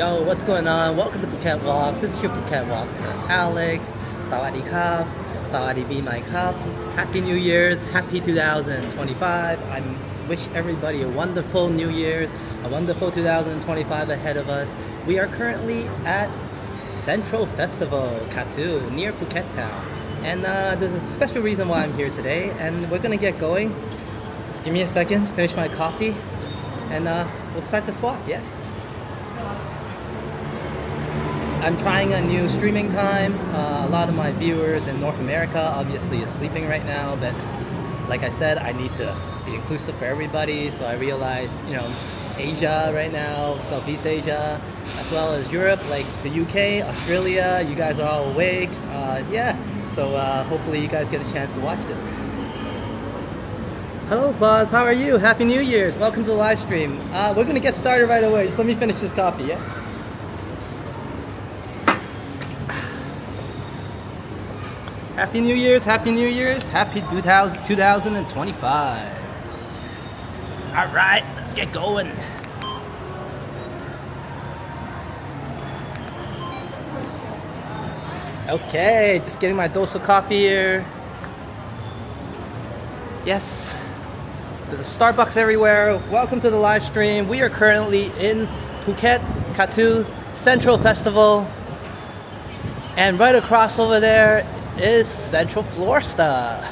Yo, what's going on? Welcome to Phuket Walk. This is your Phuket Walker, Alex. Sawadee Krap. Sawadee Be My Cup. Happy New Year's. Happy 2025. I wish everybody a wonderful New Year's, a wonderful 2025 ahead of us. We are currently at Central Festival, Katu, near Phuket town. And there's a special reason why I'm here today, and we're gonna get going. Just give me a second, finish my coffee, and we'll start this walk, yeah? I'm trying a new streaming time. A lot of my viewers in North America obviously is sleeping right now, but like I said, I need to be inclusive for everybody, so I realized, Asia right now, Southeast Asia, as well as Europe, like the UK, Australia, you guys are all awake. So hopefully you guys get a chance to watch this. Hello Claus, how are you? Happy New Year's. Welcome to the live stream. We're gonna get started right away. Just let me finish this coffee, yeah? Happy New Year's, Happy New Year's, Happy 2025. Alright, let's get going. Okay, just getting my dose of coffee here. Yes, there's a Starbucks everywhere. Welcome to the live stream. We are currently in Phuket, Katu, Central Festival. And right across over there is Central Floresta.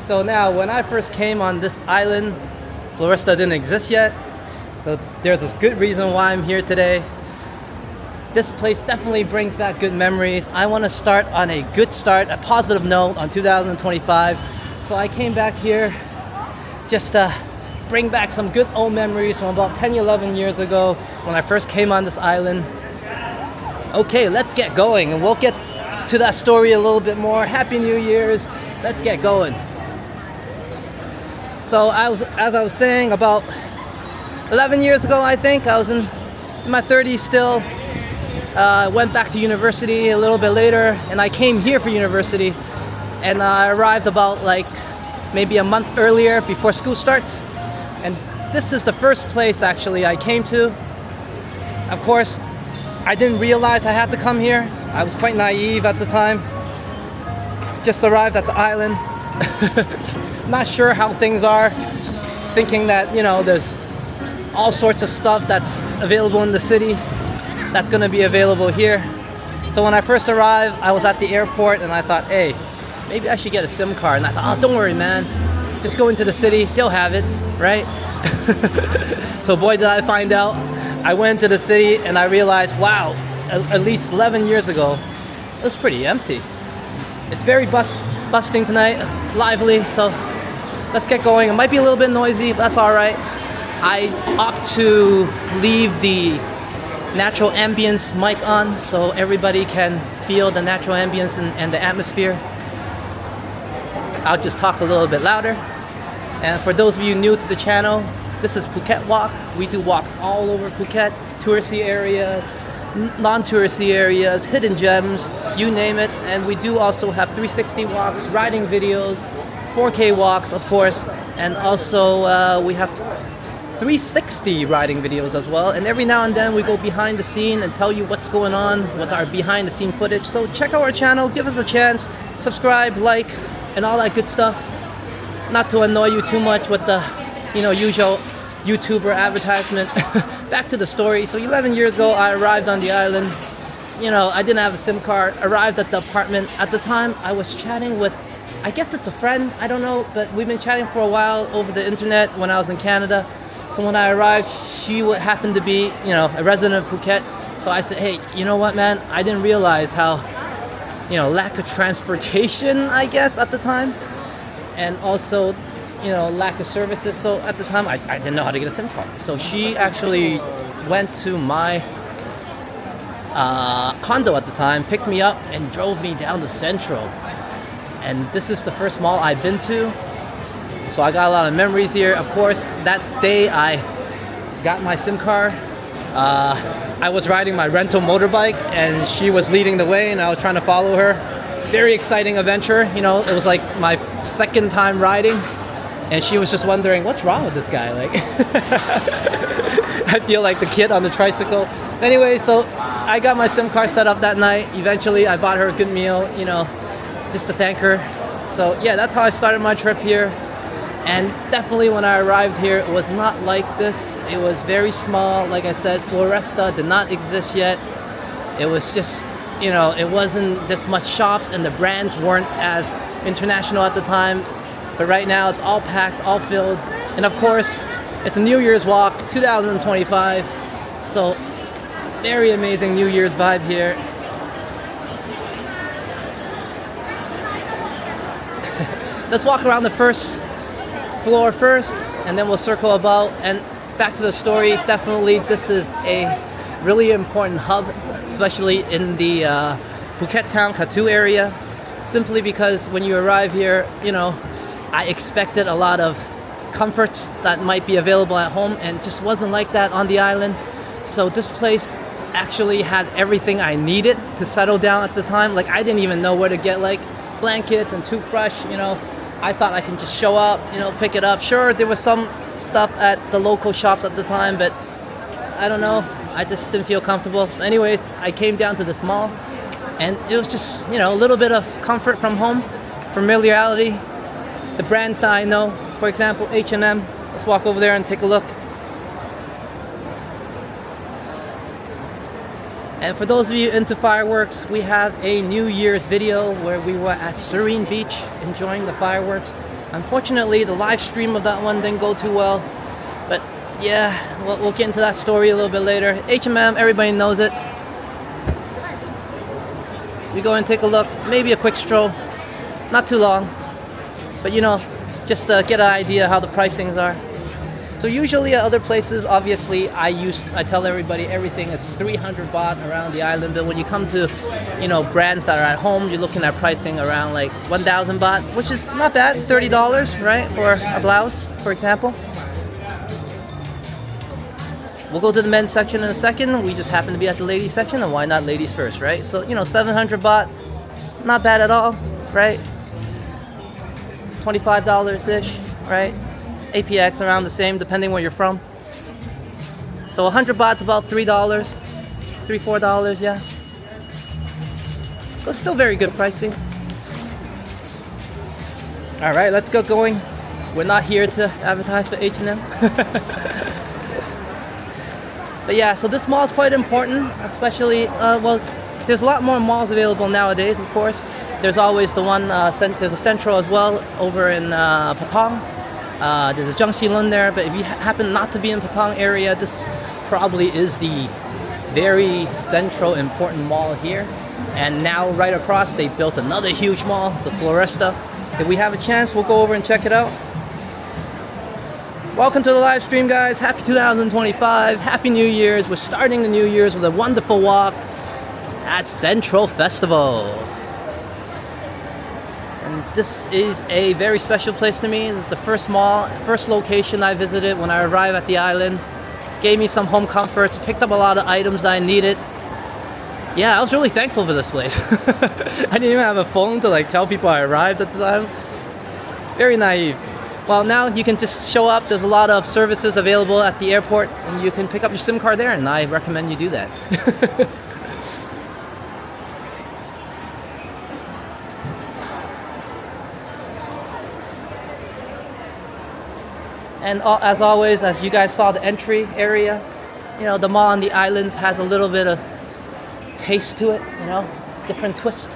So now, when I first came on this island, Floresta didn't exist yet. So there's a good reason why I'm here today. This place definitely brings back good memories. I want to start on a good start, a positive note on 2025. So I came back here just to bring back some good old memories from about 10, 11 years ago when I first came on this island. Okay, let's get going, and we'll get to that story a little bit more. Happy New Year's. Let's get going. So as I was saying, about 11 years ago, I think, I was in my 30s still. Went back to university a little bit later, and I came here for university, and I arrived about maybe a month earlier before school starts. And this is the first place actually I came to. Of course, I didn't realize I had to come here. I was quite naive at the time. Just arrived at the island. Not sure how things are. Thinking that, there's all sorts of stuff that's available in the city that's gonna be available here. So when I first arrived, I was at the airport and I thought, hey, maybe I should get a SIM card. And I thought, oh, don't worry, man. Just go into the city, they'll have it, right? So boy, did I find out. I went to the city and I realized, wow, at least 11 years ago, it was pretty empty. It's very busting tonight, lively, so let's get going. It might be a little bit noisy, but that's all right. I opt to leave the natural ambience mic on so everybody can feel the natural ambience and the atmosphere. I'll just talk a little bit louder. And for those of you new to the channel, this is Phuket Walk. We do walks all over Phuket, touristy areas, non-touristy areas, hidden gems, you name it. And we do also have 360 walks, riding videos, 4K walks, of course, and also we have 360 riding videos as well. And every now and then we go behind the scene and tell you what's going on with our behind the scene footage. So check out our channel, give us a chance, subscribe, like, and all that good stuff. Not to annoy you too much with the usual YouTuber advertisement. Back to the story. So 11 years ago, I arrived on the island. I didn't have a SIM card. Arrived at the apartment. At the time, I was chatting with, I guess it's a friend, I don't know, but we've been chatting for a while over the internet when I was in Canada. So when I arrived, she happened to be, a resident of Phuket. So I said, hey, you know what, man? I didn't realize how, lack of transportation, I guess, at the time. And also, lack of services. So at the time, I didn't know how to get a SIM card. So she actually went to my condo at the time, picked me up, and drove me down to Central. And this is the first mall I've been to. So I got a lot of memories here. Of course, that day I got my SIM card. I was riding my rental motorbike, and she was leading the way, and I was trying to follow her. Very exciting adventure. It was like my second time riding. And she was just wondering, what's wrong with this guy? I feel like the kid on the tricycle. Anyway, so I got my SIM card set up that night. Eventually, I bought her a good meal, you know, just to thank her. So yeah, that's how I started my trip here. And definitely when I arrived here, it was not like this. It was very small. Like I said, Floresta did not exist yet. It was just, you know, it wasn't this much shops and the brands weren't as international at the time. But right now it's all packed, all filled. And of course, it's a New Year's walk, 2025. So very amazing New Year's vibe here. Let's walk around the first floor first, and then we'll circle about. And back to the story, definitely this is a really important hub, especially in the Phuket town, Katu area, simply because when you arrive here, you know, I expected a lot of comforts that might be available at home, and just wasn't like that on the island. So this place actually had everything I needed to settle down at the time. Like, I didn't even know where to get like blankets and toothbrush, you know. I thought I can just show up, you know, pick it up. Sure, there was some stuff at the local shops at the time, but I don't know, I just didn't feel comfortable. Anyways, I came down to this mall, and it was just, you know, a little bit of comfort from home, familiarity. The brands that I know, for example, H&M. Let's walk over there and take a look. And for those of you into fireworks, we have a New Year's video where we were at Serene Beach enjoying the fireworks. Unfortunately, the live stream of that one didn't go too well. But yeah, we'll get into that story a little bit later. H&M, everybody knows it. We go and take a look, maybe a quick stroll. Not too long, but you know, just to get an idea how the pricings are. So usually at other places, obviously, I tell everybody everything is 300 baht around the island. But when you come to, you know, brands that are at home, you're looking at pricing around like 1,000 baht, which is not bad, $30, right, for a blouse, for example. We'll go to the men's section in a second. We just happen to be at the ladies section, and why not ladies first, right? So, you know, 700 baht, not bad at all, right? $25-ish, right? APX around the same, depending where you're from. So 100 baht's about $3, $4, yeah. So still very good pricing. All right, let's get going. We're not here to advertise for H&M. But yeah, so this mall is quite important, especially, well, there's a lot more malls available nowadays, of course. There's always the one, there's a Central as well over in Patong. There's a Jungsilun there, but if you happen not to be in Patong area, this probably is the very central important mall here. And now right across, they built another huge mall, the Floresta. If we have a chance, we'll go over and check it out. Welcome to the live stream, guys. Happy 2025, Happy New Year's. We're starting the New Year's with a wonderful walk at Central Festival. And this is a very special place to me. This is the first mall, first location I visited when I arrived at the island. Gave me some home comforts, picked up a lot of items that I needed. Yeah, I was really thankful for this place. I didn't even have a phone to like tell people I arrived at the time. Very naive. Well, now you can just show up. There's a lot of services available at the airport, and you can pick up your SIM card there, and I recommend you do that. And as always, as you guys saw the entry area, you know, the mall on the islands has a little bit of taste to it, you know, different twist.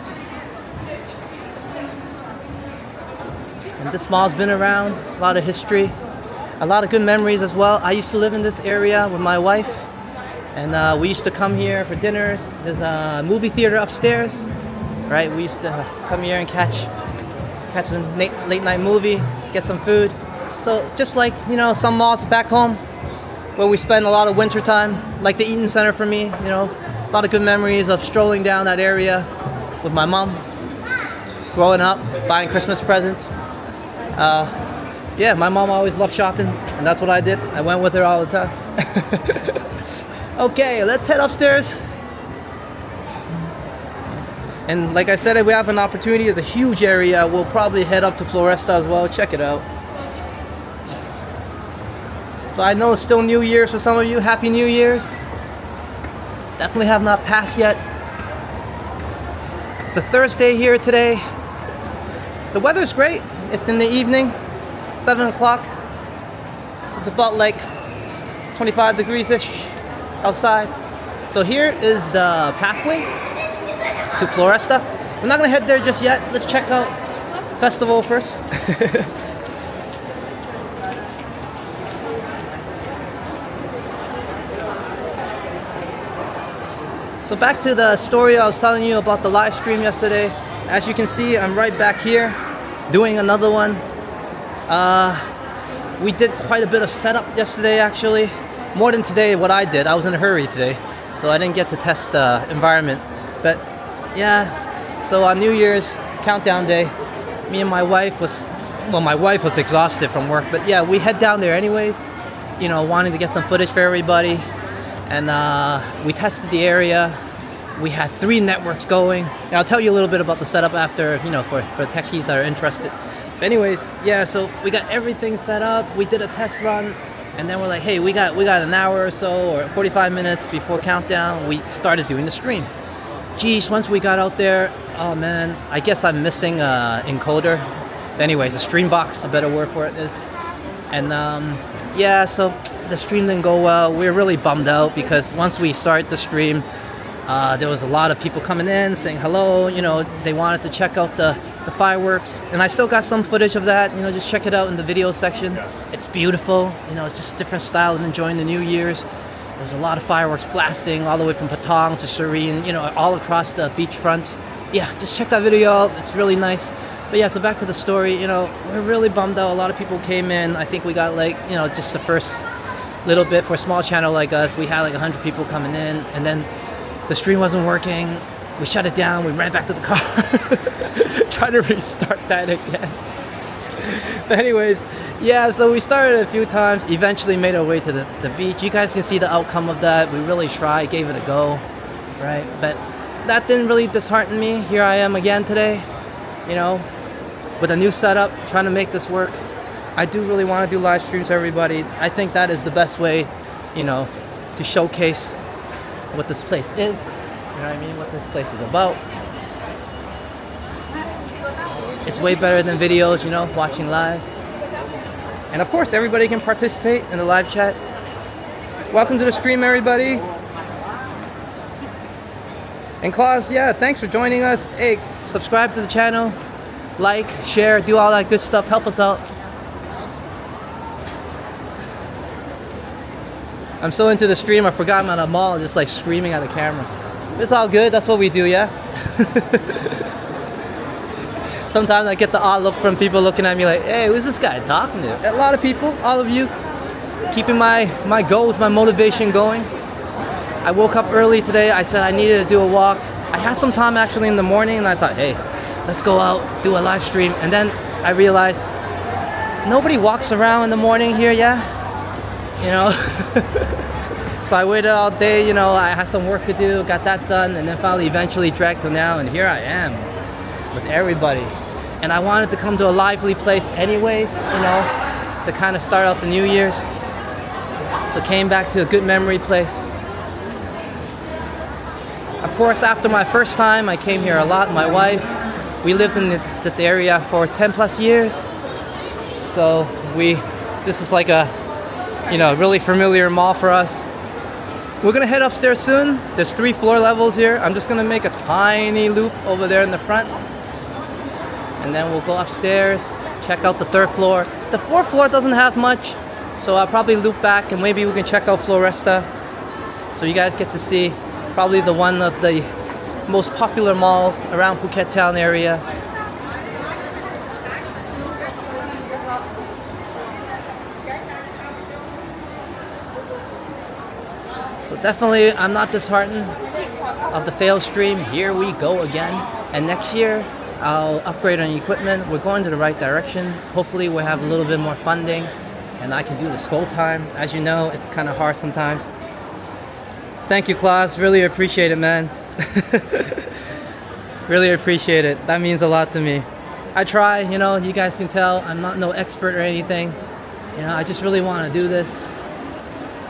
And this mall's been around, a lot of history, a lot of good memories as well. I used to live in this area with my wife, and we used to come here for dinners. There's a movie theater upstairs, right? We used to come here and catch a late night movie, get some food. So just like, you know, some malls back home where we spend a lot of winter time, like the Eaton Center for me, you know, a lot of good memories of strolling down that area with my mom, growing up, buying Christmas presents. Yeah, my mom always loved shopping, and that's what I did. I went with her all the time. Okay, let's head upstairs. And like I said, if we have an opportunity, it's a huge area. We'll probably head up to Floresta as well. Check it out. So I know it's still New Year's for some of you. Happy New Year's. Definitely have not passed yet. It's a Thursday here today. The weather's great. It's in the evening, 7 o'clock. So it's about like 25 degrees-ish outside. So here is the pathway to Floresta. We're not gonna head there just yet. Let's check out festival first. So back to the story I was telling you about the live stream yesterday. As you can see, I'm right back here doing another one. We did quite a bit of setup yesterday, actually. More than today, what I did. I was in a hurry today, so I didn't get to test the environment. But yeah, so on New Year's countdown day, me and my wife was, well, my wife was exhausted from work, but yeah, we head down there anyways, you know, wanting to get some footage for everybody. And we tested the area. We had 3 networks going. And I'll tell you a little bit about the setup after, you know, for techies that are interested. But anyways, yeah, so we got everything set up. We did a test run, and then we're like, hey, we got an hour or so, or 45 minutes before countdown. We started doing the stream. Geez, once we got out there, oh man, I guess I'm missing encoder. Anyways, a stream box, a better word for it is. And yeah, so the stream didn't go well. We were really bummed out because once we started the stream, there was a lot of people coming in saying hello, you know, they wanted to check out the fireworks. And I still got some footage of that, you know, just check it out in the video section. It's beautiful, you know, it's just a different style of enjoying the New Year's. There's a lot of fireworks blasting all the way from Patong to Serene, you know, all across the beachfront. Yeah, just check that video out, it's really nice. But yeah, so back to the story, you know, we're really bummed out. A lot of people came in. I think we got like, you know, just the first little bit for a small channel like us. We had like 100 people coming in, and then the stream wasn't working. We shut it down. We ran back to the car, trying to restart that again. But anyways, yeah, so we started a few times, eventually made our way to the beach. You guys can see the outcome of that. We really tried, gave it a go, right? But that didn't really dishearten me. Here I am again today, you know, with a new setup, trying to make this work. I do really want to do live streams for everybody. I think that is the best way, you know, to showcase what this place is. You know what I mean? What this place is about. It's way better than videos, you know, watching live. And of course, everybody can participate in the live chat. Welcome to the stream, everybody. And Klaus, yeah, thanks for joining us. Hey, subscribe to the channel. Like, share, do all that good stuff. Help us out. I'm so into the stream, I forgot I'm at a mall just like screaming at the camera. It's all good, that's what we do, yeah? Sometimes I get the odd look from people looking at me like, hey, who's this guy talking to? A lot of people, all of you, keeping my goals, my motivation going. I woke up early today, I said I needed to do a walk. I had some time actually in the morning and I thought, hey, let's go out, do a live stream. And then I realized, nobody walks around in the morning here, yeah? You know? So I waited all day, you know, I had some work to do, got that done, and then finally eventually dragged till now, and here I am with everybody. And I wanted to come to a lively place anyways, you know, to kind of start out the New Year's. So came back to a good memory place. Of course, after my first time, I came here a lot. My wife, we lived in this area for 10 plus years. So this is like a, you know, really familiar mall for us. We're gonna head upstairs soon. There's 3 floor levels here. I'm just gonna make a tiny loop over there in the front. And then we'll go upstairs, check out the 3rd floor. The 4th floor doesn't have much, so I'll probably loop back and maybe we can check out Floresta. So you guys get to see probably one of the most popular malls around Phuket town area. So definitely, I'm not disheartened of the failed stream. Here we go again. And next year, I'll upgrade on equipment. We're going to the right direction. Hopefully, we'll have a little bit more funding, and I can do this full time. As you know, it's kind of hard sometimes. Thank you, Klaus. Really appreciate it, man. Really appreciate it. That means a lot to me. I try, you know, you guys can tell I'm not no expert or anything. You know, I just really want to do this.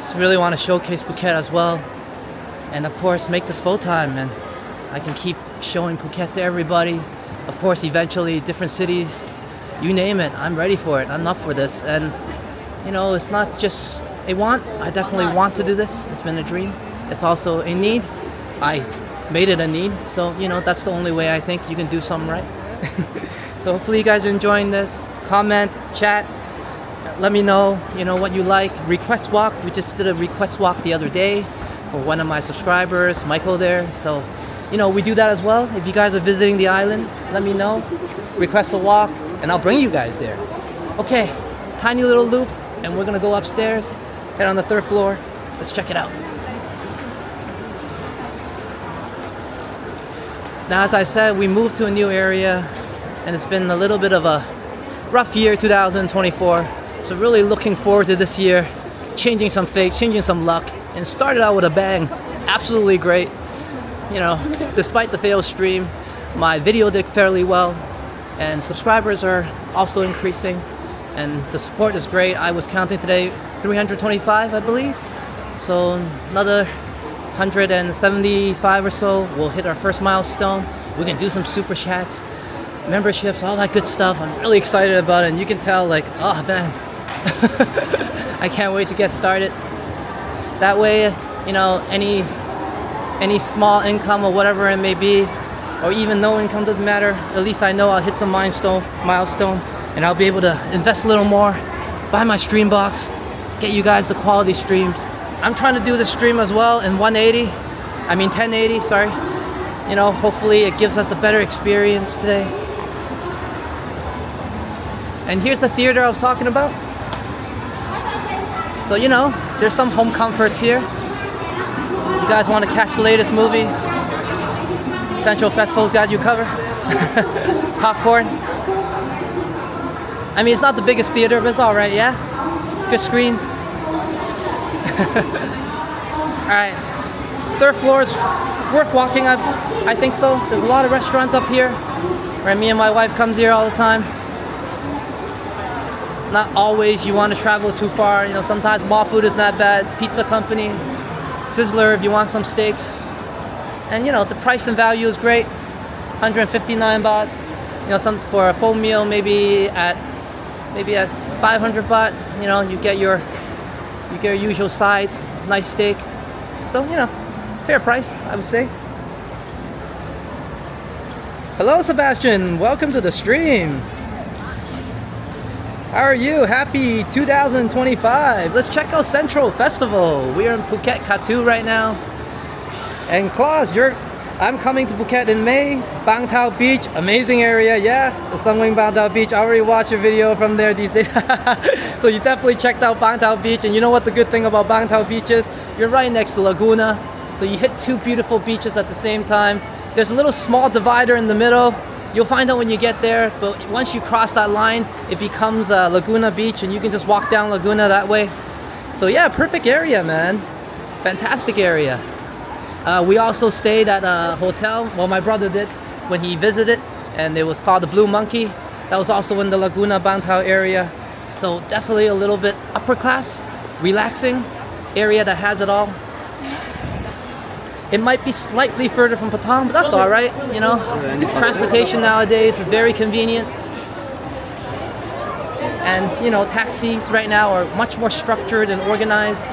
just really want to showcase Phuket as well, and of course make this full time, and I can keep showing Phuket to everybody. Of course, eventually different cities, you name it, I'm ready for it. I'm up for this. And you know, it's not just a want, I definitely want to do this. It's been a dream. It's also a need. I made it a need, so you know, that's the only way I think you can do something right. So hopefully you guys are enjoying this. Comment, chat, let me know, you know, what you like. Request walk, we just did a request walk the other day for one of my subscribers, Michael there. So you know, we do that as well. If you guys are visiting the island, let me know, request a walk, and I'll bring you guys there. Okay, tiny little loop, and we're gonna go upstairs, head on the 3rd floor. Let's check it out. Now, as I said, we moved to a new area, and it's been a little bit of a rough year, 2024. So really looking forward to this year, changing some fate, changing some luck, and started out with a bang. Absolutely great. You know, despite the failed stream, my video did fairly well, and subscribers are also increasing, and the support is great. I was counting today, 325, I believe. So another 175 or so, we'll hit our first milestone. We can do some super chats, memberships, all that good stuff. I'm really excited about it, and you can tell, like, oh man, I can't wait to get started. That way, you know, any small income or whatever it may be, or even no income, doesn't matter. At least I know I'll hit some milestone, and I'll be able to invest a little more, buy my stream box, get you guys the quality streams. I'm trying to do the stream as well in 1080, sorry. You know, hopefully it gives us a better experience today. And here's the theater I was talking about. So you know, there's some home comforts here. You guys want to catch the latest movie? Central Festival's got you covered. Popcorn. I mean, it's not the biggest theater, but it's all right, yeah? Good screens. All right, 3rd floor is worth walking up. I think so. There's a lot of restaurants up here, where me and my wife comes here all the time. Not always you want to travel too far. You know, sometimes mall food is not bad. Pizza Company, Sizzler if you want some steaks. And you know, the price and value is great. 159 baht. You know, some for a full meal, maybe at 500 baht. You know, you get your usual sides, nice steak. So you know, fair price, I would say. Hello, Sebastian. Welcome to the stream. How are you? Happy 2025. Let's check out Central Festival. We are in Phuket, Katu right now. And Klaus, I'm coming to Phuket in May. Bang Tao Beach, amazing area. Yeah, the Sungwing Bang Tao Beach. I already watched a video from there these days. So you definitely checked out Bang Tao Beach. And you know what the good thing about Bang Tao Beach is? You're right next to Laguna. So you hit 2 beautiful beaches at the same time. There's a little small divider in the middle. You'll find out when you get there, but once you cross that line, it becomes Laguna Beach, and you can just walk down Laguna that way. So yeah, perfect area, man. Fantastic area. We also stayed at a hotel, well, my brother did, when he visited, and it was called the Blue Monkey. That was also in the Laguna Bangtao area. So definitely a little bit upper class, relaxing area that has it all. It might be slightly further from Patong, but that's all right, you know. Transportation nowadays is very convenient. And, you know, taxis right now are much more structured and organized.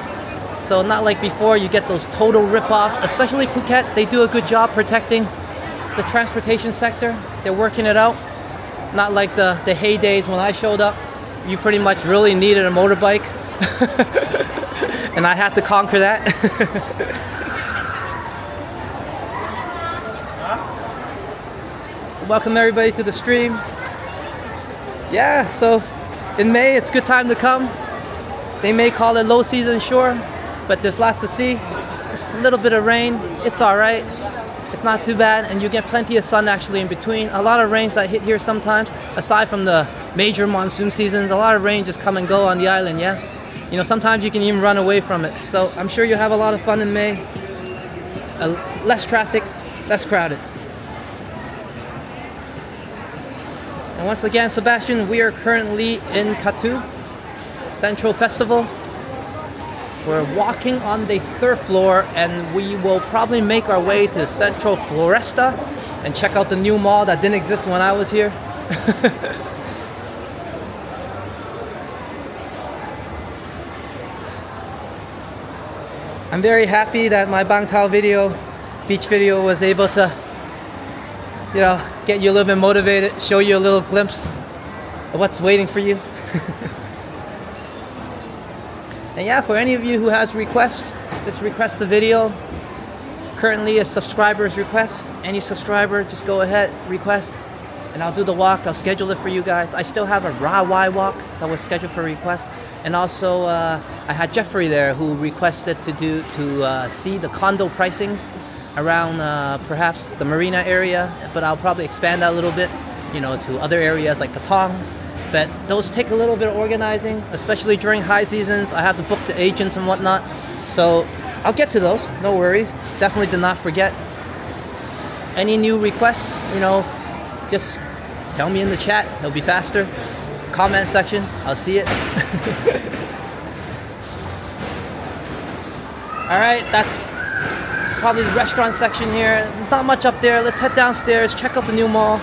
So not like before, you get those total rip-offs, especially Phuket. They do a good job protecting the transportation sector. They're working it out. Not like the heydays when I showed up. You pretty much really needed a motorbike. And I had to conquer that. Welcome everybody to the stream. Yeah, so in May it's a good time to come. They may call it low season, sure, but there's lots to see. It's a little bit of rain, it's alright. It's not too bad, and you get plenty of sun actually in between. A lot of rains that hit here sometimes, aside from the major monsoon seasons, a lot of rain just come and go on the island, yeah? You know, sometimes you can even run away from it. So I'm sure you'll have a lot of fun in May. Less traffic, less crowded. And once again, Sebastian, we are currently in Katu, Central Festival. We're walking on the third floor, and we will probably make our way to Central Floresta and check out the new mall that didn't exist when I was here. I'm very happy that my Bang Tao video, beach video, was able to, you know, get you a little bit motivated, show you a little glimpse of what's waiting for you. And yeah, for any of you who has requests, just request the video. Currently a subscriber's request. Any subscriber, just go ahead, request, and I'll do the walk. I'll schedule it for you guys. I still have a Rawai walk that was scheduled for request. And also, I had Jeffrey there who requested to see the condo pricings around perhaps the marina area, but I'll probably expand that a little bit, you know, to other areas like Patong. But those take a little bit of organizing, especially during high seasons. I have to book the agents and whatnot, so I'll get to those. No worries. Definitely did not forget. Any new requests, you know, just tell me in the chat. It'll be faster. Comment section, I'll see it. Alright, that's probably the restaurant section here. Not much up there. Let's head downstairs, check out the new mall.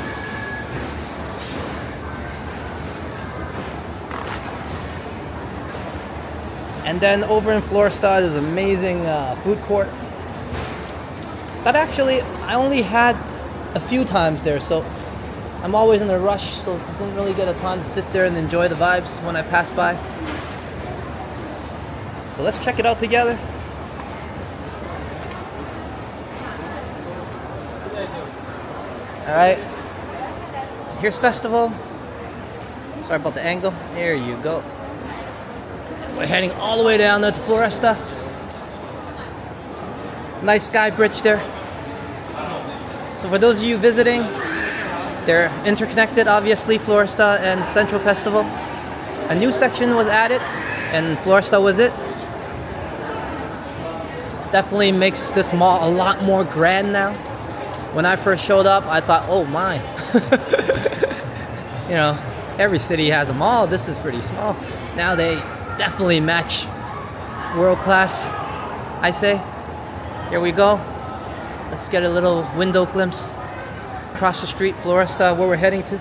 And then over in Floresta, there's an amazing food court. That actually, I only had a few times there, so I'm always in a rush, so I didn't really get a time to sit there and enjoy the vibes when I pass by. So let's check it out together. Alright, here's Festival. Sorry about the angle. There you go. We're heading all the way down there to Floresta. Nice sky bridge there. So for those of you visiting, they're interconnected, obviously, Floresta and Central Festival. A new section was added, and Floresta was it. Definitely makes this mall a lot more grand now. When I first showed up, I thought, oh my. You know, every city has a mall. This is pretty small. Now they definitely match world class, I say. Here we go. Let's get a little window glimpse across the street, Floresta, where we're heading to.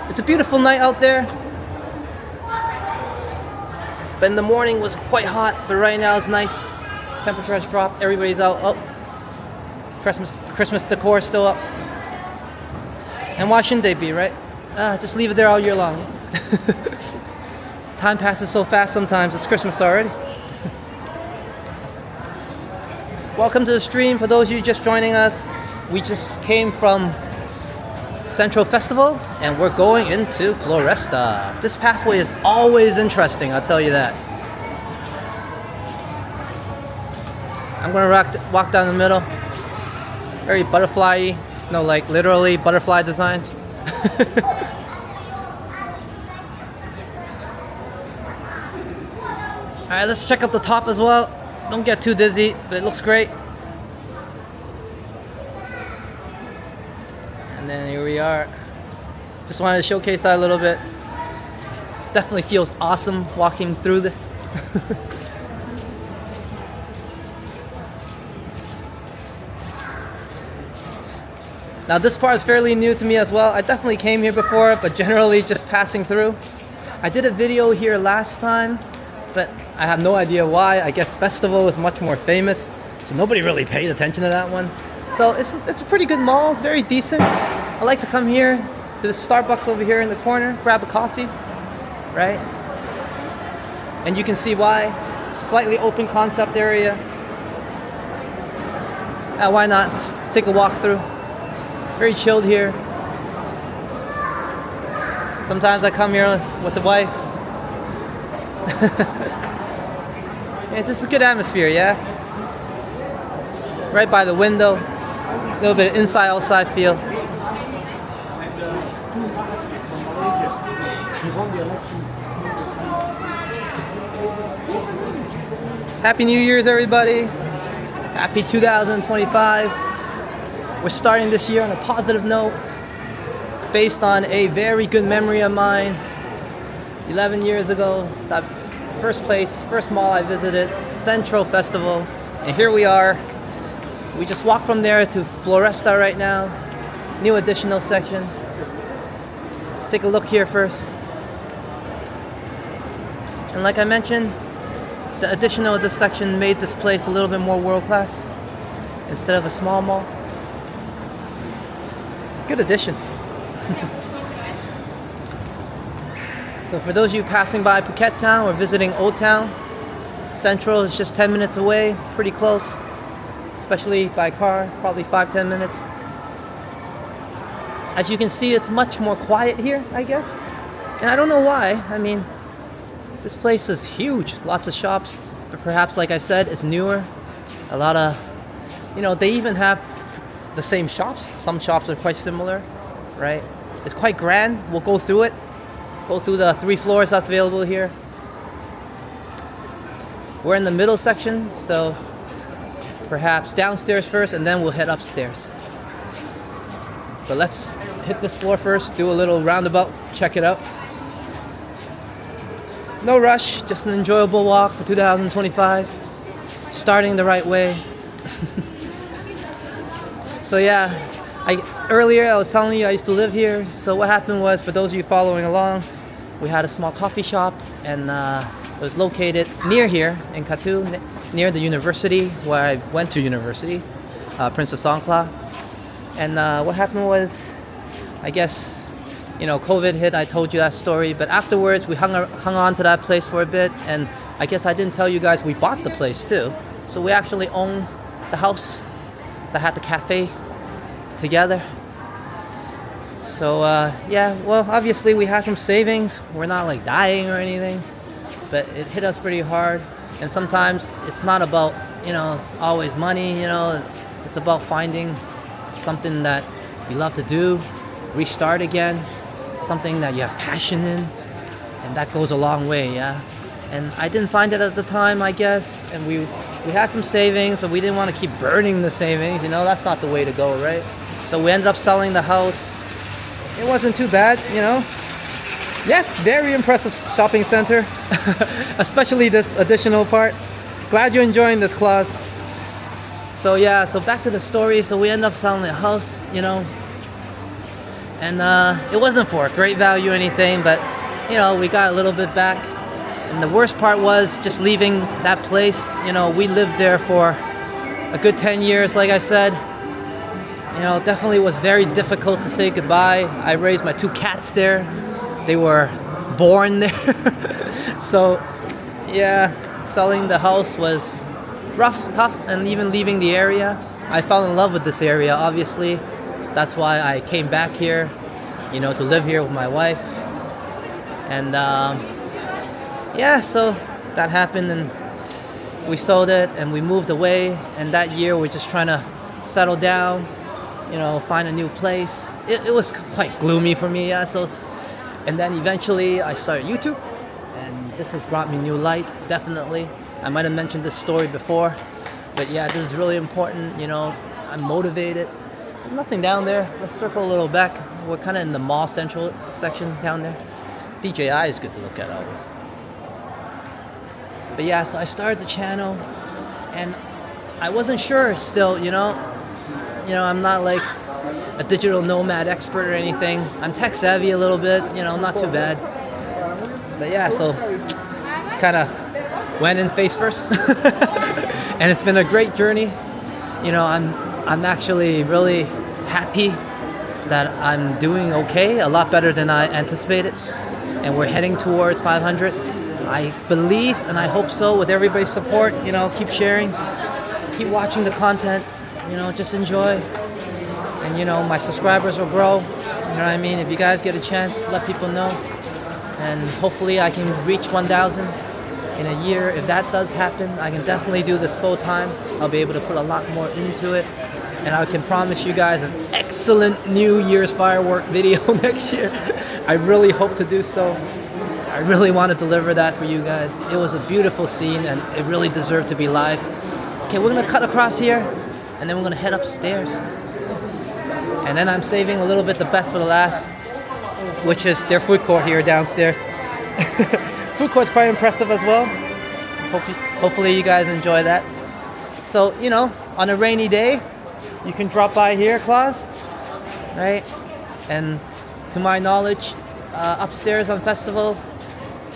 It's a beautiful night out there. But in the morning was quite hot, but right now it's nice. Temperature has dropped, everybody's out. Oh, Christmas decor still up. And why shouldn't they be, right? Just leave it there all year long. Time passes so fast sometimes, it's Christmas already. Welcome to the stream. For those of you just joining us, we just came from Central Festival and we're going into Floresta. This pathway is always interesting, I'll tell you that. I'm gonna walk down the middle. Very butterfly-y, no, like literally butterfly designs. Alright, let's check out the top as well. Don't get too dizzy, but it looks great. And then here we are. Just wanted to showcase that a little bit. Definitely feels awesome walking through this. Now this part is fairly new to me as well. I definitely came here before, but generally just passing through. I did a video here last time, but I have no idea why. I guess Festival was much more famous, so nobody really paid attention to that one. So it's a pretty good mall. It's very decent. I like to come here to the Starbucks over here in the corner, grab a coffee, right? And you can see why. Slightly open concept area. Why not just take a walk through? Very chilled here. Sometimes I come here with the wife. It's just a good atmosphere, yeah? Right by the window. A little bit of inside-outside feel. Happy New Year's, everybody. Happy 2025. We're starting this year on a positive note, based on a very good memory of mine. 11 years ago, that first place, first mall I visited, Central Festival. And here we are. We just walked from there to Floresta right now. New additional section. Let's take a look here first. And like I mentioned, the additional of this section made this place a little bit more world-class instead of a small mall. Good addition. So for those of you passing by Phuket Town or visiting Old Town, Central is just 10 minutes away, pretty close, especially by car, probably 5-10 minutes. As you can see, it's much more quiet here, I guess. And I don't know why. I mean, this place is huge, lots of shops, but perhaps, like I said, it's newer. A lot of, they even have the same shops. Some shops are quite similar, right? It's quite grand. We'll go through it. Go through the 3 floors that's available here. We're in the middle section, so perhaps downstairs first and then we'll head upstairs. But let's hit this floor first, do a little roundabout, check it out. No rush, just an enjoyable walk for 2025. Starting the right way. So yeah, earlier I was telling you I used to live here. So what happened was, for those of you following along, we had a small coffee shop, and it was located near here in Katu, near the university where I went to university, Prince of Songkla. And what happened was, I guess, COVID hit. I told you that story, but afterwards we hung on to that place for a bit, and I guess I didn't tell you guys we bought the place too. So we actually own the house that had the cafe together. So yeah, well, obviously we had some savings. We're not like dying or anything, but it hit us pretty hard. And sometimes it's not about, always money, it's about finding something that you love to do, restart again, something that you have passion in, and that goes a long way, yeah. And I didn't find it at the time, I guess, and we had some savings, but we didn't want to keep burning the savings, that's not the way to go, right? So we ended up selling the house. It wasn't too bad, Yes, very impressive shopping center, especially this additional part. Glad you're enjoying this class. So yeah, so back to the story. So we ended up selling the house, and it wasn't for a great value or anything, but we got a little bit back. And the worst part was just leaving that place. We lived there for a good 10 years, like I said. Definitely was very difficult to say goodbye. I raised my 2 cats there. They were born there. So yeah, selling the house was rough, tough, and even leaving the area. I fell in love with this area, obviously. That's why I came back here, to live here with my wife. And yeah, so that happened, and we sold it and we moved away. And that year we're just trying to settle down, find a new place. It was quite gloomy for me, yeah. So, and then eventually I started YouTube, and this has brought me new light, definitely. I might have mentioned this story before, but yeah, this is really important. I'm motivated. Nothing down there. Let's circle a little back. We're kind of in the mall central section down there. DJI is good to look at always. But yeah, so I started the channel, and I wasn't sure still, I'm not like a digital nomad expert or anything. I'm tech savvy a little bit, not too bad. But yeah, so just kind of went in face first. And it's been a great journey. I'm actually really happy that I'm doing okay, a lot better than I anticipated. And we're heading towards 500. I believe and I hope so, with everybody's support. Keep sharing, keep watching the content, just enjoy. And my subscribers will grow. What I mean? If you guys get a chance, let people know. And hopefully I can reach 1,000 in a year. If that does happen, I can definitely do this full time. I'll be able to put a lot more into it. And I can promise you guys an excellent New Year's firework video next year. I really hope to do so. I really want to deliver that for you guys. It was a beautiful scene, and it really deserved to be live. Okay, we're gonna cut across here, and then we're gonna head upstairs. And then I'm saving a little bit the best for the last, which is their food court here downstairs. food court's quite impressive as well. Hopefully you guys enjoy that. So, you know, on a rainy day, you can drop by here, Claus, right? And to my knowledge, upstairs on festival,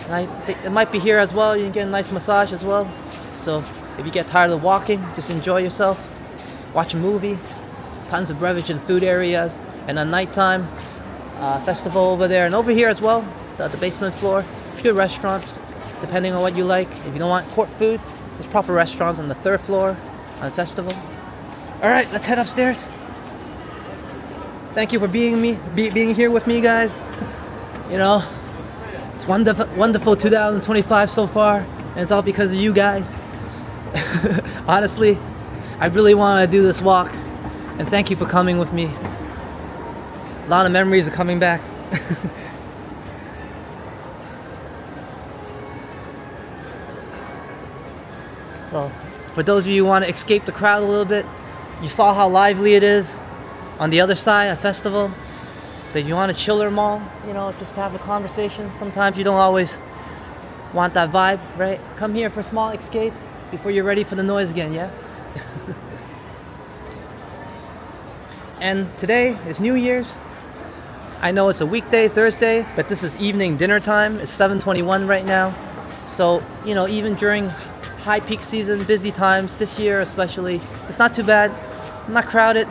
and I think it might be here as well. You can get a nice massage as well. So if you get tired of walking, just enjoy yourself. Watch a movie. Tons of beverage and food areas. And at nighttime, festival over there and over here as well. The basement floor. Few restaurants, depending on what you like. If you don't want court food, there's proper restaurants on the 3rd floor on the festival. All right, let's head upstairs. Thank you for being here with me, guys. You know, it's wonderful 2025 so far, and it's all because of you guys. Honestly, I really want to do this walk, and thank you for coming with me. A lot of memories are coming back. So, for those of you who want to escape the crowd a little bit, you saw how lively it is on the other side, a festival. But if you want a chiller mall, you know, just have a conversation. Sometimes you don't always want that vibe, right? Come here for a small escape before you're ready for the noise again, yeah? And today is New Year's. I know it's a weekday, Thursday, but this is evening dinner time. It's 7:21 right now. So, you know, even during high peak season, busy times, this year especially, it's not too bad. Not crowded.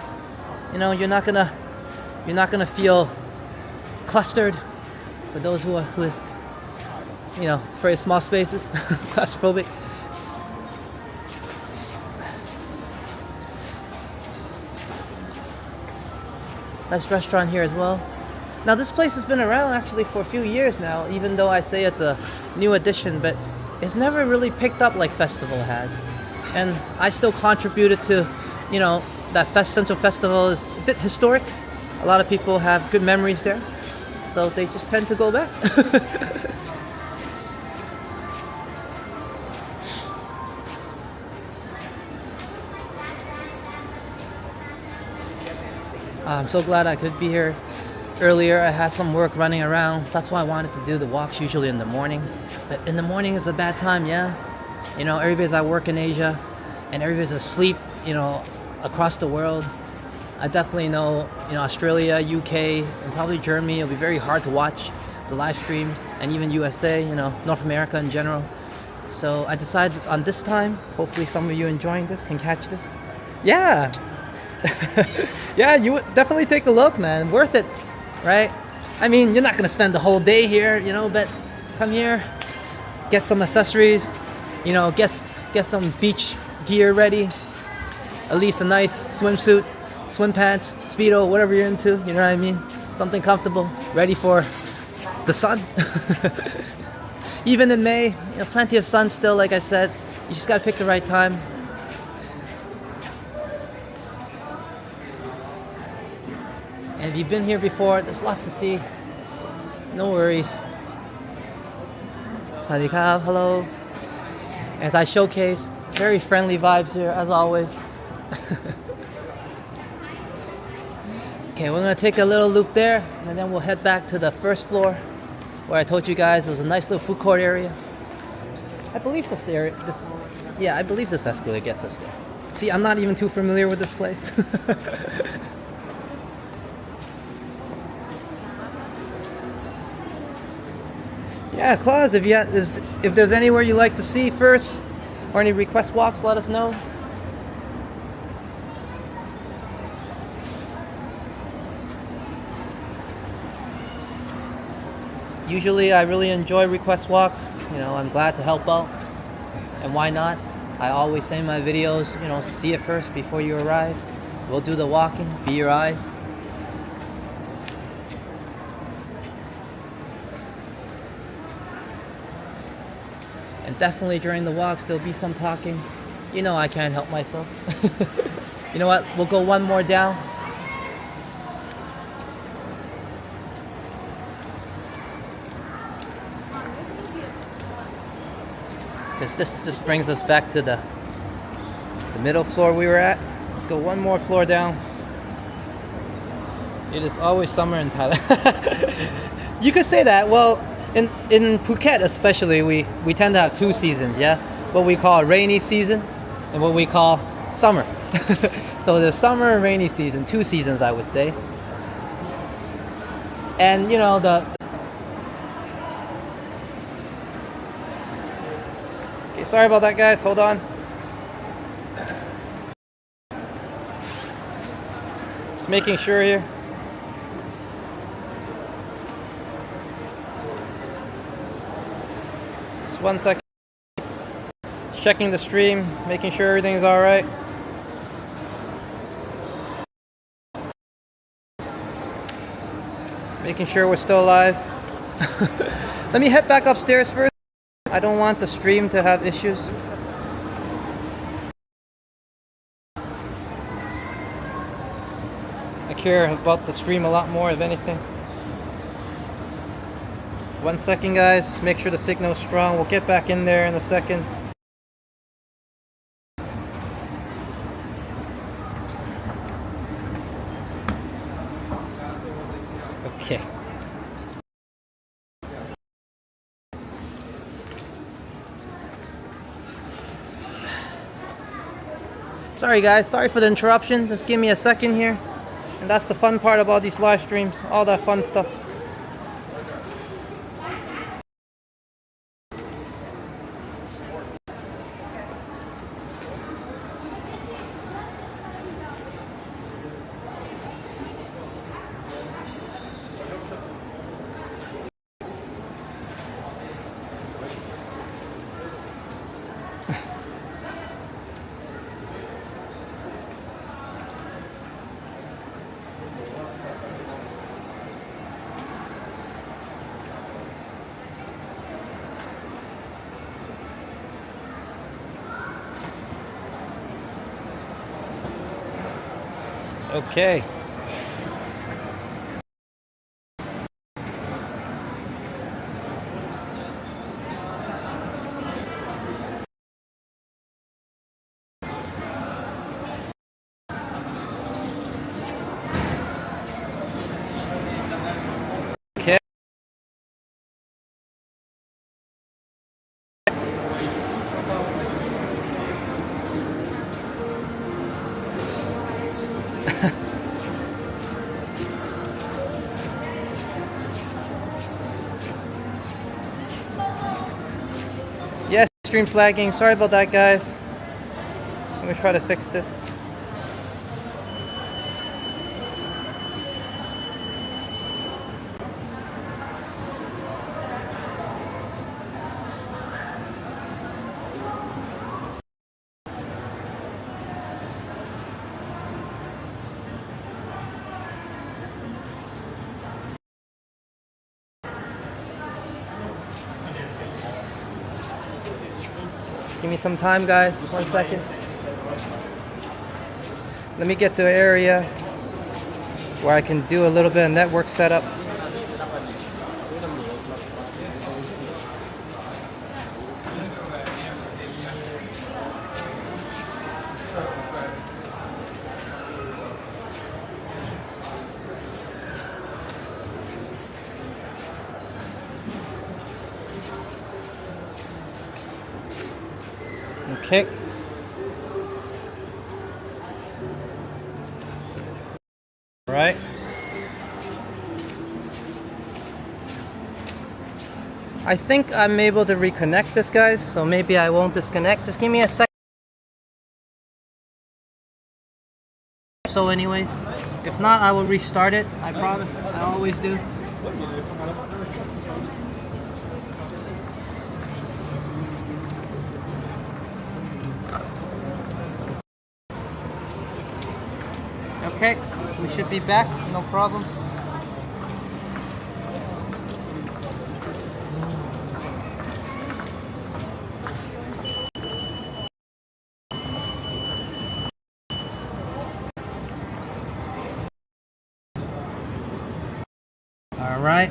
You know, you're not gonna feel clustered. For those who is, you know, afraid of small spaces, claustrophobic. Nice restaurant here as well. Now this place has been around actually for a few years now, even though I say it's a new addition, but it's never really picked up like Festival has. And I still contributed to, you know, that Central Festival is a bit historic. A lot of people have good memories there, so they just tend to go back. I'm so glad I could be here earlier. I had some work running around. That's why I wanted to do the walks usually in the morning. But in the morning is a bad time, yeah? You know, everybody's at work in Asia and everybody's asleep, you know, across the world. I definitely know, you know, Australia, UK, and probably Germany, it'll be very hard to watch the live streams, and even USA, you know, North America in general. So I decided on this time, hopefully some of you enjoying this can catch this. Yeah! Yeah, you would definitely take a look, man. Worth it, right? I mean, you're not gonna spend the whole day here, you know, but come here, get some accessories, you know, get some beach gear ready, at least a nice swimsuit, swim pants, Speedo, whatever you're into, you know what I mean? Something comfortable, ready for the sun. Even in May, you know, plenty of sun still, like I said. You just gotta pick the right time. And if you've been here before, there's lots to see. No worries. Sawadee-krap, hello. As I showcase, very friendly vibes here, as always. Okay, we're gonna take a little loop there, and then we'll head back to the 1st floor, where I told you guys it was a nice little food court area. I believe this area, I believe this escalator gets us there. See, I'm not even too familiar with this place. Yeah, Claus, if there's anywhere you like to see first, or any request walks, let us know. Usually I really enjoy request walks. You know, I'm glad to help out. And why not? I always say in my videos, you know, see it first before you arrive. We'll do the walking, be your eyes. And definitely during the walks, there'll be some talking. You know I can't help myself. You know what? We'll go one more down. Because this just brings us back to the middle floor we were at. So let's go one more floor down. It is always summer in Thailand. You could say that. Well, In Phuket especially, we tend to have two seasons, yeah? What we call rainy season and what we call summer. So there's summer and rainy season, two seasons I would say. And you know, okay, sorry about that guys, hold on. Just making sure here. Just 1 second. Just checking the stream, making sure everything's alright. Making sure we're still alive. Let me head back upstairs first. I don't want the stream to have issues. I care about the stream a lot more, if anything. 1 second guys, make sure the signal's strong. We'll get back in there in a second. Okay. Sorry guys, sorry for the interruption. Just give me a second here. And that's the fun part about these live streams, all that fun stuff. Okay. Okay. Yes, stream's lagging. Sorry about that, guys. Let me try to fix this. Give me some time, guys. 1 second. Let me get to an area where I can do a little bit of network setup. Okay. All right. I think I'm able to reconnect this, guys, so maybe I won't disconnect. Just give me a second. So anyways, if not, I will restart it. I promise. I always do. Okay, we should be back, no problems. All right.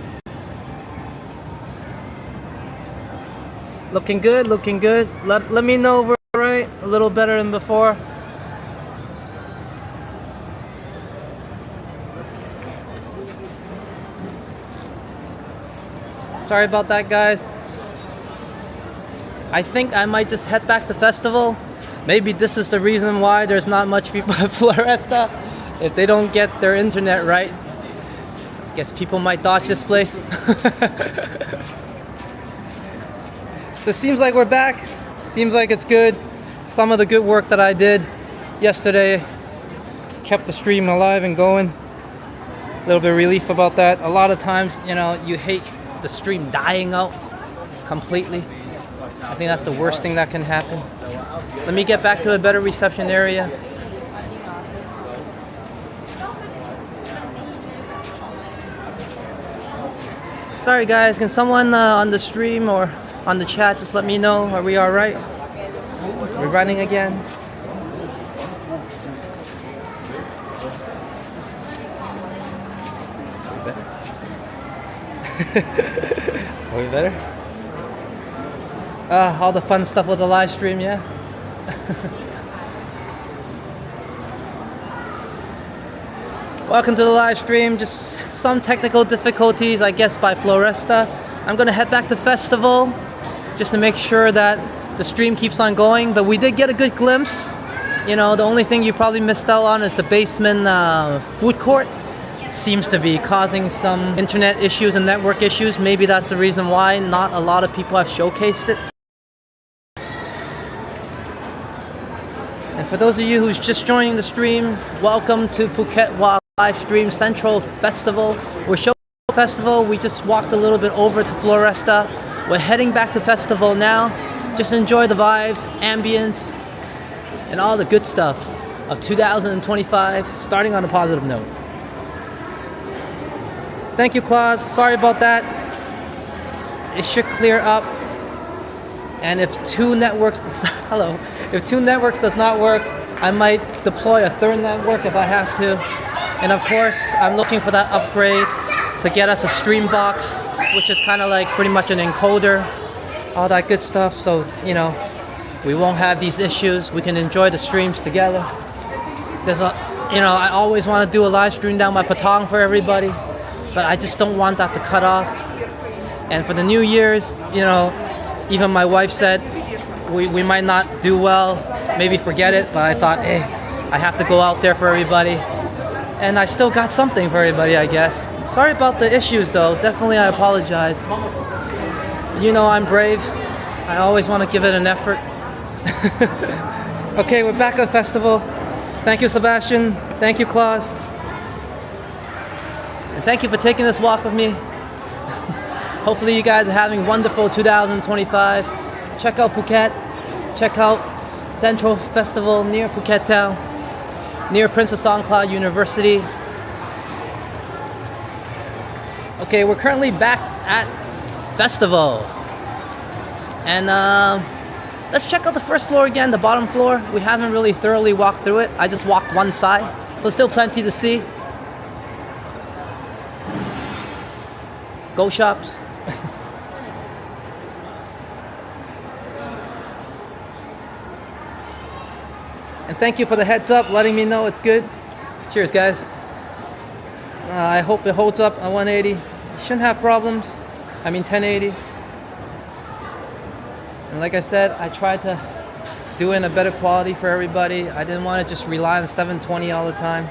Looking good, looking good. Let me know we're all right, a little better than before. Sorry about that, guys. I think I might just head back to festival. Maybe this is the reason why there's not much people at Floresta. If they don't get their internet right, guess people might dodge this place. So it seems like we're back. Seems like it's good. Some of the good work that I did yesterday kept the stream alive and going. A little bit of relief about that. A lot of times, you know, you hate the stream dying out completely. I think that's the worst thing that can happen. Let me get back to a better reception area. Sorry guys, can someone on the stream or on the chat just let me know, are we alright? We're running again. Are we better? All the fun stuff with the live stream, yeah? Welcome to the live stream. Just some technical difficulties, I guess, by Floresta. I'm gonna head back to festival just to make sure that the stream keeps on going, but we did get a good glimpse. You know, the only thing you probably missed out on is the basement food court. Seems to be causing some internet issues and network issues. Maybe that's the reason why not a lot of people have showcased it. And for those of you who's just joining the stream, welcome to phuketwalk live stream Central Festival. We're showing festival. We just walked a little bit over to Floresta. We're heading back to festival now. Just enjoy the vibes, ambience, and all the good stuff of 2025, starting on a positive note. Thank you, Claus. Sorry about that. It should clear up. And if two networks does not work, I might deploy a third network if I have to. And of course, I'm looking for that upgrade to get us a stream box, which is kind of like pretty much an encoder, all that good stuff. So, you know, we won't have these issues. We can enjoy the streams together. There's a, you know, I always want to do a live stream down by Patong for everybody, but I just don't want that to cut off. And for the New Year's, you know, even my wife said we might not do well, maybe forget it, but I thought, hey, I have to go out there for everybody. And I still got something for everybody, I guess. Sorry about the issues though, definitely I apologize. You know I'm brave. I always want to give it an effort. Okay, we're back at festival. Thank you, Sebastian. Thank you, Claus. And thank you for taking this walk with me. Hopefully you guys are having wonderful 2025. Check out Phuket. Check out Central Festival near Phuket Town, near Princess Songkla University. Okay, we're currently back at festival. And let's check out the first floor again, the bottom floor. We haven't really thoroughly walked through it. I just walked one side. There's still plenty to see. Go shops. And thank you for the heads up, letting me know it's good. Cheers, guys. I hope it holds up on 180. Shouldn't have problems. I mean 1080. And like I said, I tried to do it in a better quality for everybody. I didn't want to just rely on 720 all the time,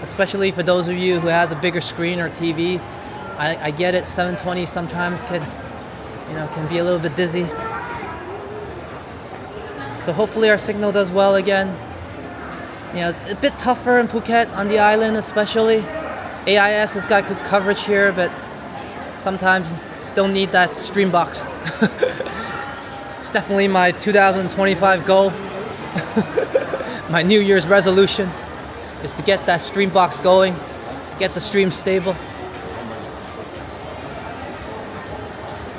especially for those of you who has a bigger screen or TV. I get it, 720 sometimes can be a little bit dizzy. So hopefully our signal does well again. You know, it's a bit tougher in Phuket, on the island especially. AIS has got good coverage here, but sometimes still need that stream box. It's definitely my 2025 goal. My New Year's resolution is to get that stream box going, get the stream stable.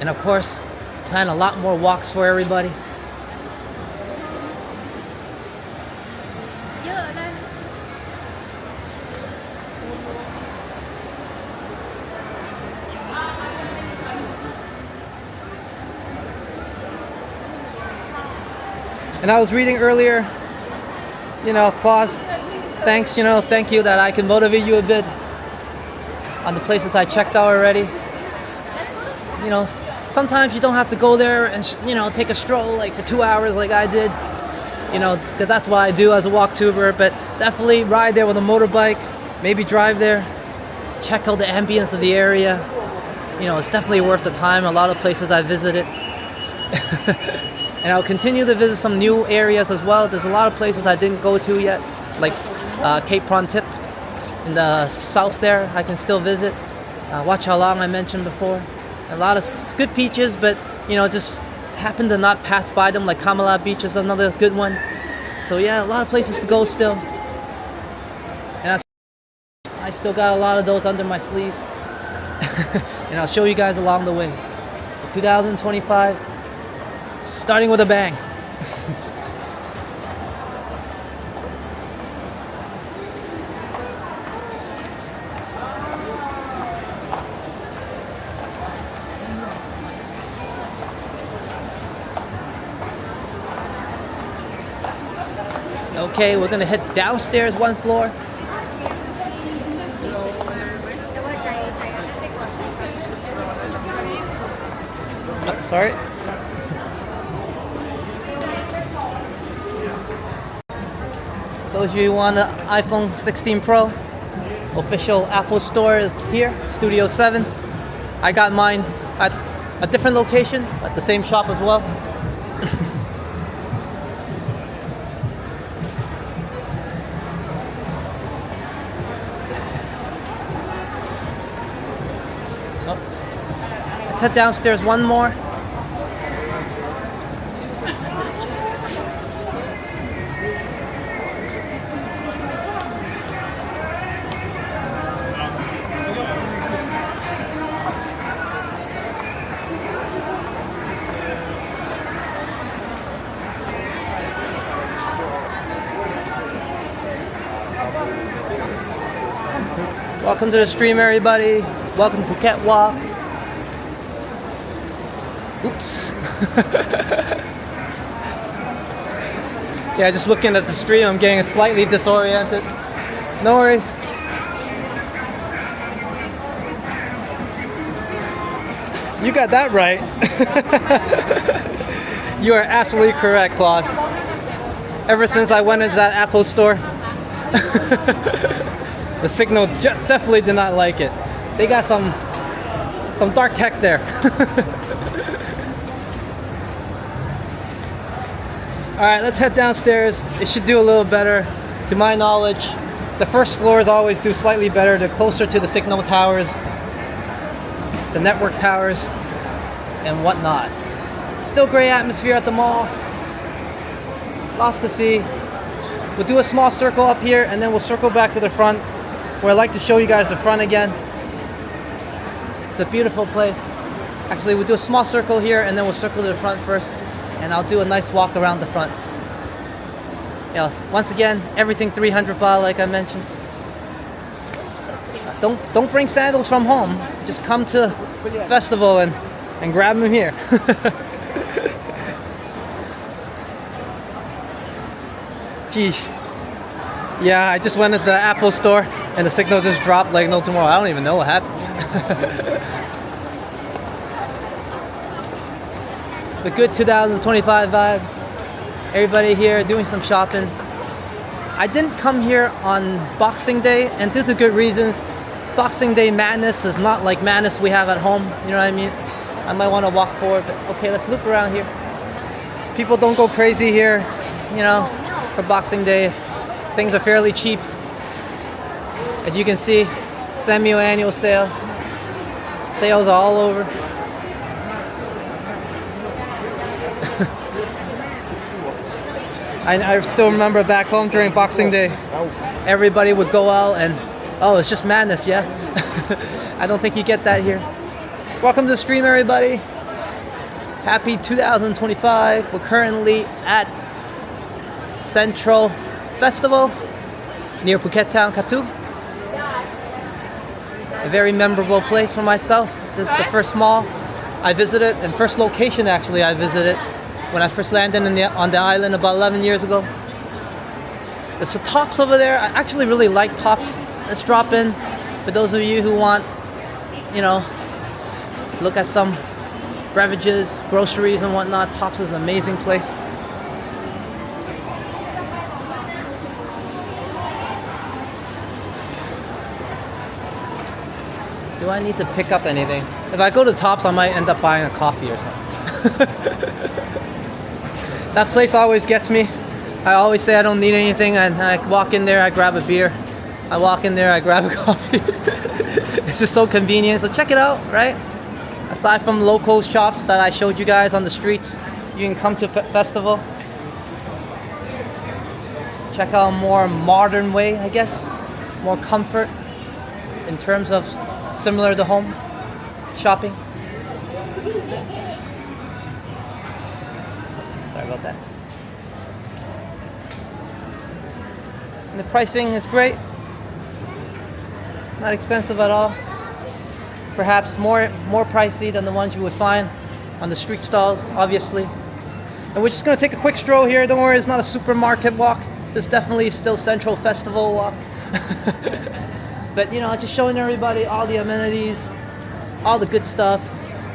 And of course, plan a lot more walks for everybody. And I was reading earlier, you know, Claus, thank you that I can motivate you a bit on the places I checked out already. you know, sometimes you don't have to go there and take a stroll like for 2 hours like I did. You know, that's what I do as a walk-tuber, but definitely ride there with a motorbike, maybe drive there, check out the ambience of the area. You know, it's definitely worth the time. A lot of places I visited. And I'll continue to visit some new areas as well. There's a lot of places I didn't go to yet, like Cape Tip in the south there. I can still visit. Wat Chalang I mentioned before. A lot of good beaches, but you know, just happen to not pass by them. Like Kamala Beach is another good one. So yeah, a lot of places to go still. And I still got a lot of those under my sleeves. And I'll show you guys along the way. 2025, starting with a bang. Okay, we're gonna head downstairs one floor. Oh, sorry. Those of you who want the iPhone 16 Pro, official Apple store is here, Studio 7. I got mine at a different location, at the same shop as well. Let's head downstairs one more. Welcome to the stream, everybody. Welcome to Phuket Walk. Oops. Yeah, just looking at the stream, I'm getting slightly disoriented. No worries. You got that right. You are absolutely correct, Claus. Ever since I went into that Apple store, the signal definitely did not like it. They got some dark tech there. Alright, let's head downstairs. It should do a little better. To my knowledge, the first floors always do slightly better. They're closer to the signal towers, the network towers, and whatnot. Still great atmosphere at the mall. Lots to see. We'll do a small circle up here and then we'll circle back to the front, where I like to show you guys the front again. It's a beautiful place. Actually, we'll do a small circle here and then we'll circle to the front first, and I'll do a nice walk around the front. Yeah, once again, everything 300 baht like I mentioned. Don't bring sandals from home. Just come to the festival and grab them here. Geez. Yeah, I just went to the Apple store and the signal just dropped like no tomorrow. I don't even know what happened. The good 2025 vibes. Everybody here doing some shopping. I didn't come here on Boxing Day, and due to good reasons. Boxing Day madness is not like madness we have at home. You know what I mean? I might want to walk forward, but okay, let's loop around here. People don't go crazy here, you know, for Boxing Day. Things are fairly cheap. As you can see, semi-annual sale. Sales are all over. I still remember back home during Boxing Day, everybody would go out and, oh, it's just madness, yeah? I don't think you get that here. Welcome to the stream, everybody. Happy 2025. We're currently at Central Festival near Phuket town, Katu. A very memorable place for myself. This is the first mall I visited, and first location actually I visited when I first landed on the island about 11 years ago. There's the Tops over there. I actually really like Tops. Let's drop in for those of you who want, you know, look at some beverages, groceries and whatnot. Tops is an amazing place. Do I need to pick up anything? If I go to Tops, I might end up buying a coffee or something. That place always gets me. I always say I don't need anything, and I walk in there, I grab a beer. I walk in there, I grab a coffee. It's just so convenient. So check it out, right? Aside from local shops that I showed you guys on the streets, you can come to festival. Check out a more modern way, I guess. More comfort in terms of similar to home shopping. Sorry about that. And the pricing is great. Not expensive at all. Perhaps more pricey than the ones you would find on the street stalls, obviously. And we're just gonna take a quick stroll here. Don't worry, it's not a supermarket walk. This definitely still Central Festival walk. But you know, just showing everybody all the amenities, all the good stuff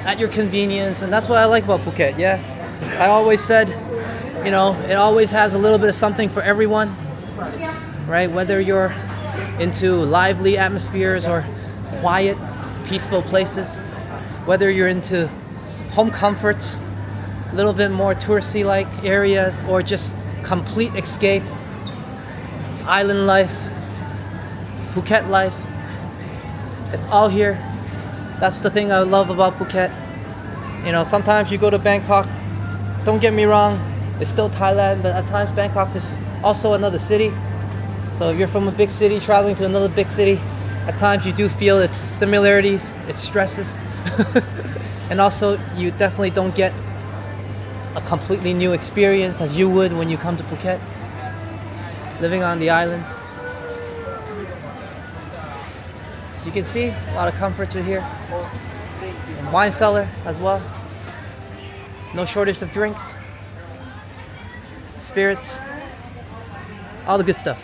at your convenience, and that's what I like about Phuket. Yeah, I always said, you know, it always has a little bit of something for everyone, right? Whether you're into lively atmospheres or quiet, peaceful places, whether you're into home comforts, a little bit more touristy like areas, or just complete escape, island life, Phuket life, it's all here. That's the thing I love about Phuket. You know, sometimes you go to Bangkok, don't get me wrong, it's still Thailand, but at times Bangkok is also another city. So if you're from a big city traveling to another big city, at times you do feel its similarities, its stresses. And also you definitely don't get a completely new experience as you would when you come to Phuket, living on the islands. As you can see, a lot of comforts are here. And wine cellar as well. No shortage of drinks, spirits, all the good stuff.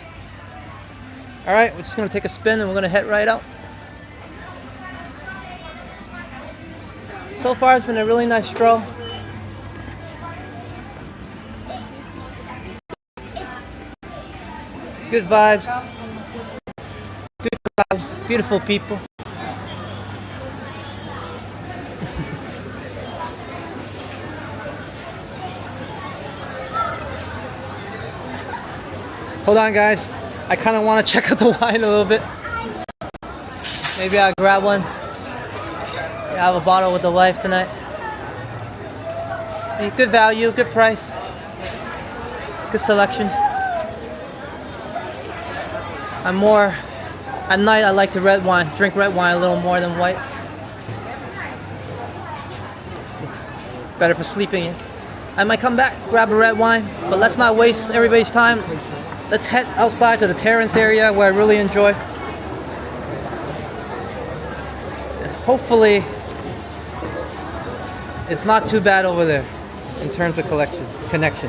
All right, we're just gonna take a spin and we're gonna head right out. So far, it's been a really nice stroll. Good vibes. Good crowd. Beautiful people. Hold on, guys. I kind of want to check out the wine a little bit. Maybe I'll grab one. I have a bottle with the wife tonight. See, good value, good price, good selections. I'm more, at night I like to drink red wine a little more than white. It's better for sleeping in. I might come back, grab a red wine, but let's not waste everybody's time. Let's head outside to the terrace area where I really enjoy. And hopefully, it's not too bad over there in terms of connection.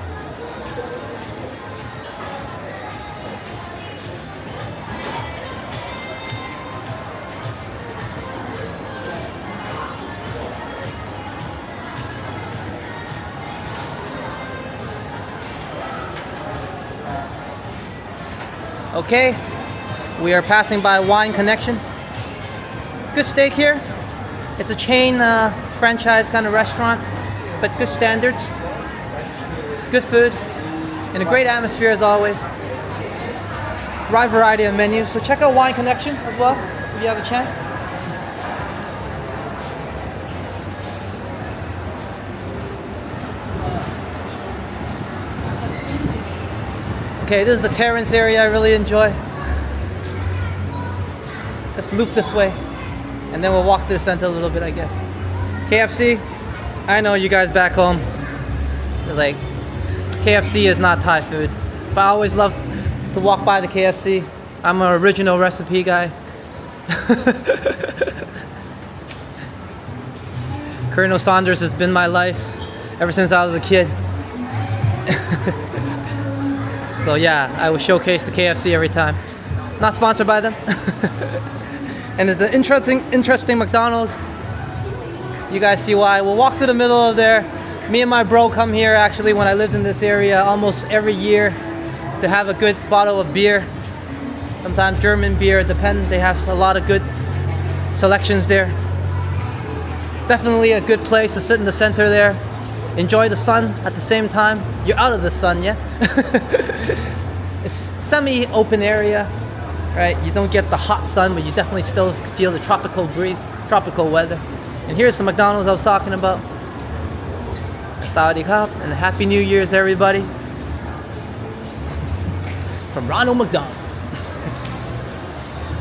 Okay, we are passing by Wine Connection. Good steak here. It's a chain franchise kind of restaurant, but good standards, good food, and a great atmosphere as always. Wide variety of menus. So check out Wine Connection as well if you have a chance. Okay, this is the terrace area I really enjoy. Let's loop this way, and then we'll walk to the center a little bit, I guess. KFC, I know you guys back home, it's like, KFC is not Thai food, but I always love to walk by the KFC. I'm an original recipe guy. Colonel Sanders has been my life ever since I was a kid. So yeah, I will showcase the KFC every time. Not sponsored by them. And it's an interesting McDonald's. You guys see why. We'll walk through the middle of there. Me and my bro come here actually when I lived in this area almost every year to have a good bottle of beer. Sometimes German beer, depends. They have a lot of good selections there. Definitely a good place to sit in the center there. Enjoy the sun at the same time. You're out of the sun, yeah? It's semi-open area, right? You don't get the hot sun, but you definitely still feel the tropical breeze, tropical weather. And here's the McDonald's I was talking about. Sawadee Krap, and Happy New Year's, everybody. From Ronald McDonald's.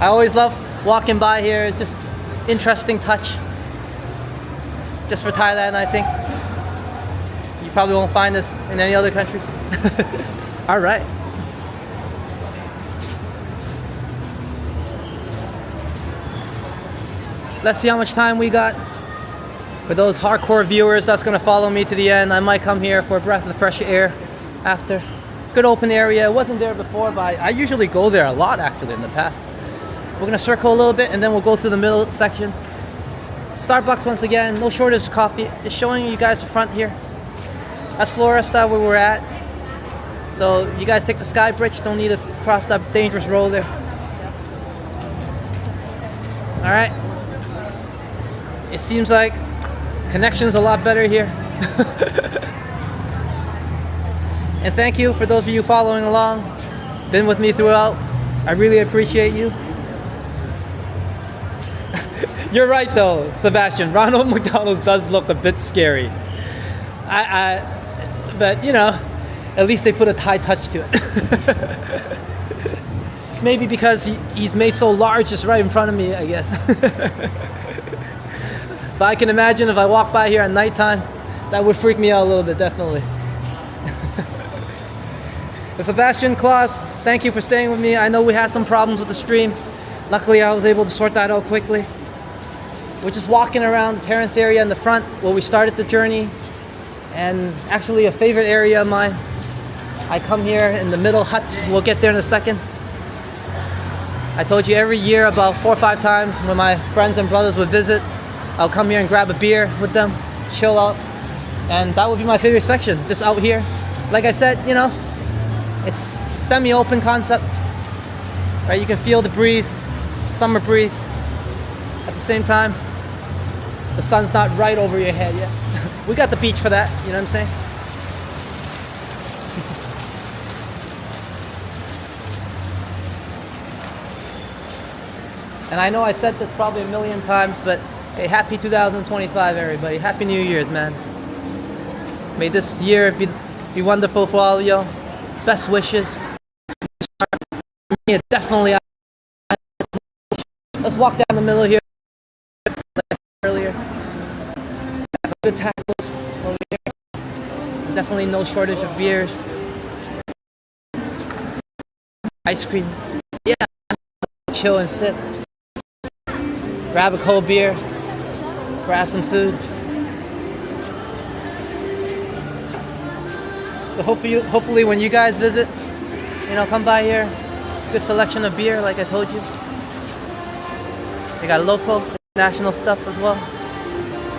I always love walking by here. It's just interesting touch. Just for Thailand, I think. You probably won't find this in any other countries. All right. Let's see how much time we got. For those hardcore viewers that's gonna follow me to the end, I might come here for a breath of fresh air after. Good open area. It wasn't there before, but I usually go there a lot actually in the past. We're gonna circle a little bit and then we'll go through the middle section. Starbucks once again, no shortage of coffee. Just showing you guys the front here. That's Floresta where we're at. So you guys take the sky bridge, don't need to cross that dangerous road there. All right. It seems like connection's a lot better here. And thank you for those of you following along, been with me throughout. I really appreciate you. You're right though, Sebastian. Ronald McDonald's does look a bit scary. But you know, at least they put a Thai touch to it. Maybe because he's made so large just right in front of me, I guess. But I can imagine if I walk by here at nighttime, that would freak me out a little bit, definitely. Sebastian, Klaus, thank you for staying with me. I know we had some problems with the stream. Luckily, I was able to sort that out quickly. We're just walking around the terrace area in the front where we started the journey. And actually a favorite area of mine. I come here in the middle huts. We'll get there in a second. I told you every year about 4 or 5 times when my friends and brothers would visit, I'll come here and grab a beer with them, chill out. And that would be my favorite section, just out here. Like I said, you know, it's semi-open concept, right? You can feel the breeze, summer breeze. At the same time, the sun's not right over your head yet. We got the beach for that, you know what I'm saying? And I know I said this probably a million times, but hey, happy 2025, everybody. Happy New Year's, man. May this year be wonderful for all of you. Best wishes. Yeah, definitely. Let's walk down the middle here. Like I said earlier. Some good tackles over here. Definitely no shortage of beers. Ice cream. Yeah. Chill and sip. Grab a cold beer. Grab some food. So hopefully when you guys visit, you know, come by here. Good selection of beer, like I told you. They got local, national stuff as well.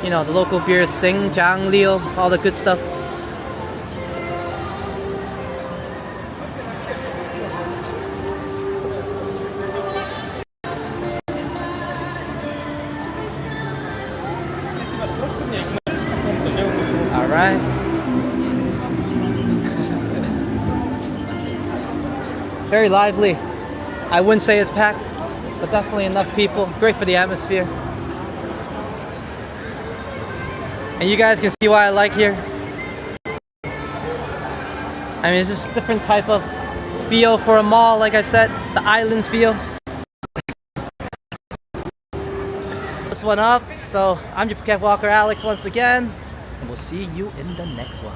You know, the local beers, Sing, Jiang, Leo, all the good stuff. All right. Very lively. I wouldn't say it's packed, but definitely enough people. Great for the atmosphere. And you guys can see why I like here. I mean, it's just a different type of feel for a mall, like I said, the island feel. This one up. So I'm your Phuket Walker Alex once again, and we'll see you in the next one.